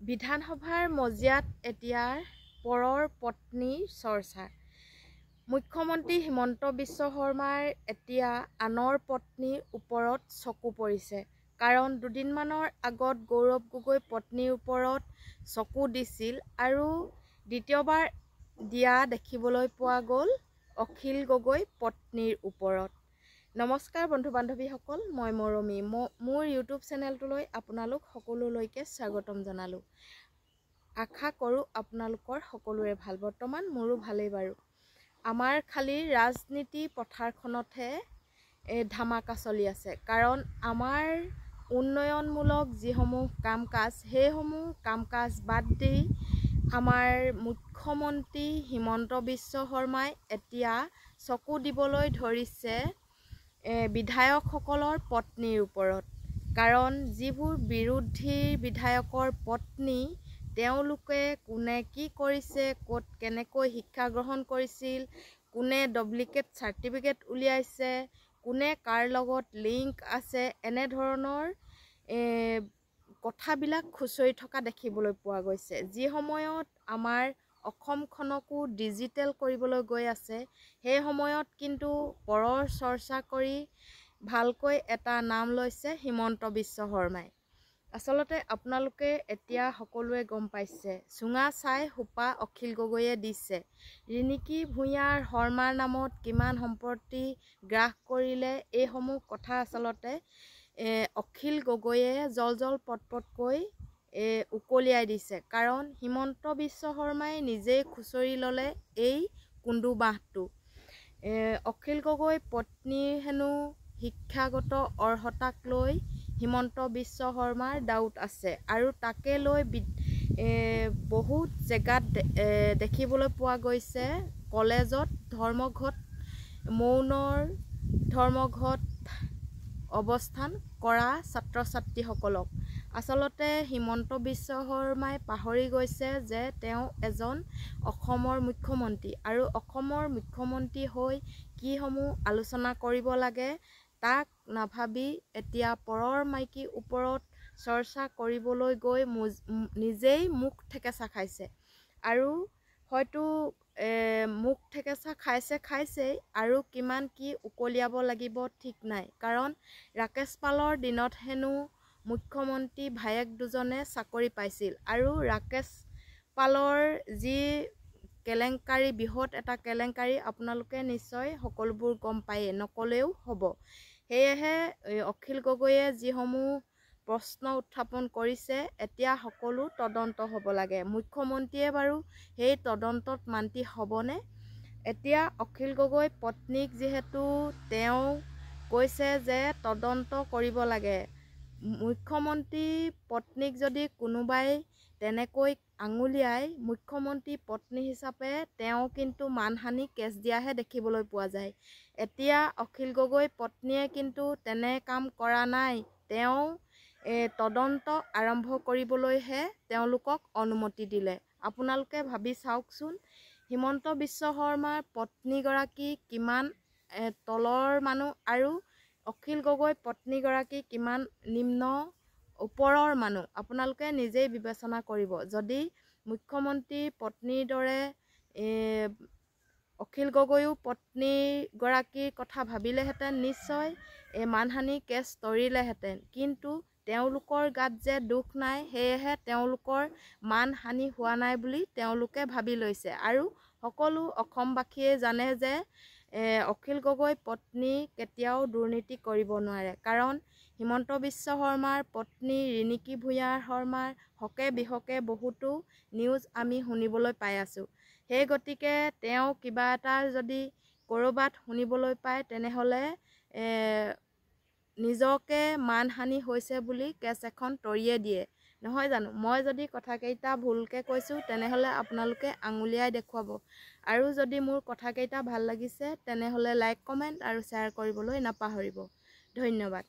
বিধানসভাৰ মজিয়াত এতিয়াৰ পৰৰ পত্নীৰ চৰ্চা। মুখ্যমন্ত্ৰী হিমন্ত বিশ্ব শৰ্মাৰ এতিয়া আনৰ পত্নীৰ ওপৰত চকু পৰিছে। কাৰণ দুদিনমানৰ আগত গৌৰৱ গগৈ পত্নীৰ ওপৰত চকু দিছিল আৰু দ্বিতীয়বাৰ দিয়া দেখিবলৈ পোৱা গ'ল অখিল গগৈ পত্নীৰ ওপৰত। নমস্কাৰ বন্ধু বান্ধৱীসকল, মই মৰমী। মোৰ ইউটিউব চেনেলটোলৈ আপোনালোক সকলোলৈকে স্বাগতম জনালোঁ। আশা কৰোঁ আপোনালোকৰ সকলোৰে ভাল। বৰ্তমান মোৰো ভালেই বাৰু। আমাৰ খালি ৰাজনীতি পথাৰখনতহে ধামাকা চলি আছে। কাৰণ আমাৰ উন্নয়নমূলক যিসমূহ কাম কাজ, সেইসমূহ কাম কাজ বাদ দি আমাৰ মুখ্যমন্ত্ৰী হিমন্ত বিশ্ব শৰ্মাই এতিয়া চকু দিবলৈ ধৰিছে বিধায়কসকলৰ পত্নীৰ ওপৰত। কাৰণ যিবোৰ বিৰোধী বিধায়কৰ পত্নী, তেওঁলোকে কোনে কি কৰিছে, ক'ত কেনেকৈ শিক্ষা গ্ৰহণ কৰিছিল, কোনে ডুপ্লিকেট চাৰ্টিফিকেট উলিয়াইছে, কোনে কাৰ লগত লিংক আছে, এনেধৰণৰ কথাবিলাক খুচৰি থকা দেখিবলৈ পোৱা গৈছে। যি সময়ত আমাৰ অসমখনকো ডিজিটেল কৰিবলৈ গৈ আছে, সেই সময়ত কিন্তু পৰৰ চৰ্চা কৰি ভালকৈ এটা নাম লৈছে হিমন্ত বিশ্ব শৰ্মাই। আচলতে আপোনালোকে এতিয়া সকলোৱে গম পাইছে, চুঙা চাই সোপা অখিল গগৈয়ে দিছে। ৰিণিকী ভূঞাৰ শৰ্মাৰ নামত কিমান সম্পত্তি গ্ৰাস কৰিলে, এইসমূহ কথা আচলতে অখিল গগৈয়ে জল পটকৈ উকলিয়াই দিছে। কাৰণ হিমন্ত বিশ্ব শৰ্মাই নিজেই খুচৰি ল'লে এই কুন্দু বাঁহটো। অখিল গগৈ পত্নীৰ হেনো শিক্ষাগত অৰ্হতাক লৈ হিমন্ত বিশ্ব শৰ্মাৰ ডাউট আছে আৰু তাকে লৈ বহুত জেগাত দেখিবলৈ পোৱা গৈছে কলেজত মৌনৰ ধৰ্মঘট অৱস্থান কৰা ছাত্ৰ ছাত্ৰীসকলক। আচলতে হিমন্ত বিশ্ব শৰ্মাই পাহৰি গৈছে যে তেওঁ এজন অসমৰ মুখ্যমন্ত্ৰী আৰু অসমৰ মুখ্যমন্ত্ৰী হৈ কিসমূহ আলোচনা কৰিব লাগে তাক নাভাবি এতিয়া পৰৰ মাইকীৰ ওপৰত চৰ্চা কৰিবলৈ গৈ নিজেই মুখ ঠেকেচা খাইছে। আৰু হয়তো মুখ ঠেকেচা খাইছেই আৰু কিমান কি উকলিয়াব লাগিব ঠিক নাই। কাৰণ ৰাকেশ পালৰ দিনত হেনো মুখ্যমন্ত্ৰী ভায়েক দুজনে চাকৰি পাইছিল আৰু ৰাকেশ পালৰ যি কেলেংকাৰী, বৃহৎ এটা কেলেংকাৰী, আপোনালোকে নিশ্চয় সকলোবোৰ গম পায়েই, নকলেও হ'ব। সেয়েহে অখিল গগৈয়ে যিসমূহ প্ৰশ্ন উত্থাপন কৰিছে, এতিয়া সকলো তদন্ত হ'ব লাগে। মুখ্যমন্ত্ৰীয়ে বাৰু সেই তদন্তত মান্তি হ'বনে? এতিয়া অখিল গগৈ পত্নীক যিহেতু তেওঁ কৈছে যে তদন্ত কৰিব লাগে, মুখ্যমন্ত্ৰী পত্নীক যদি কোনোবাই তেনেকৈ আঙুলিয়াই, মুখ্যমন্ত্ৰী পত্নী হিচাপে তেওঁ কিন্তু মানহানি কেছ দিয়াহে দেখিবলৈ পোৱা যায়। এতিয়া অখিল গগৈ পত্নীয়ে কিন্তু তেনে কাম কৰা নাই। তেওঁ তদন্ত আৰম্ভ কৰিবলৈহে তেওঁলোকক অনুমতি দিলে। আপোনালোকে ভাবি চাওকচোন, হিমন্ত বিশ্ব শৰ্মাৰ পত্নীগৰাকী কিমান তলৰ মানুহ আৰু অখিল গগৈ পত্নীগৰাকী কিমান নিম্ন ওপৰৰ মানুহ, আপোনালোকে নিজেই বিবেচনা কৰিব। যদি মুখ্যমন্ত্ৰীৰ পত্নীৰ দৰে অখিল গগৈও পত্নীগৰাকীৰ কথা ভাবিলেহেঁতেন, নিশ্চয় মানহানি কেছ তৰিলেহেঁতেন। কিন্তু তেওঁলোকৰ গাত যে দুখ নাই, সেয়েহে তেওঁলোকৰ মানহানি হোৱা নাই বুলি তেওঁলোকে ভাবি লৈছে। আৰু সকলো অসমবাসীয়ে জানে যে অখিল গগৈ পত্নী কেতিয়াও দুৰ্নীতি কৰিব নোৱাৰে। কাৰণ হিমন্ত বিশ্ব শৰ্মাৰ পত্নী ৰিণিকী ভূঞাৰ শৰ্মাৰ হকে বিহকে বহুতো নিউজ আমি শুনিবলৈ পাই আছোঁ। সেই গতিকে তেওঁ কিবা এটা যদি ক'ৰবাত শুনিবলৈ পায়, তেনেহ'লে নিজকে মানহানি হৈছে বুলি কেছ এখন তৰিয়ে দিয়ে, নহয় জানো? মই যদি কথাকেইটা ভুলকৈ কৈছোঁ, তেনেহ'লে আপোনালোকে আঙুলিয়াই দেখুৱাব। আৰু যদি মোৰ কথাকেইটা ভাল লাগিছে, তেনেহ'লে লাইক, কমেণ্ট আৰু শ্বেয়াৰ কৰিবলৈ নাপাহৰিব। ধন্যবাদ।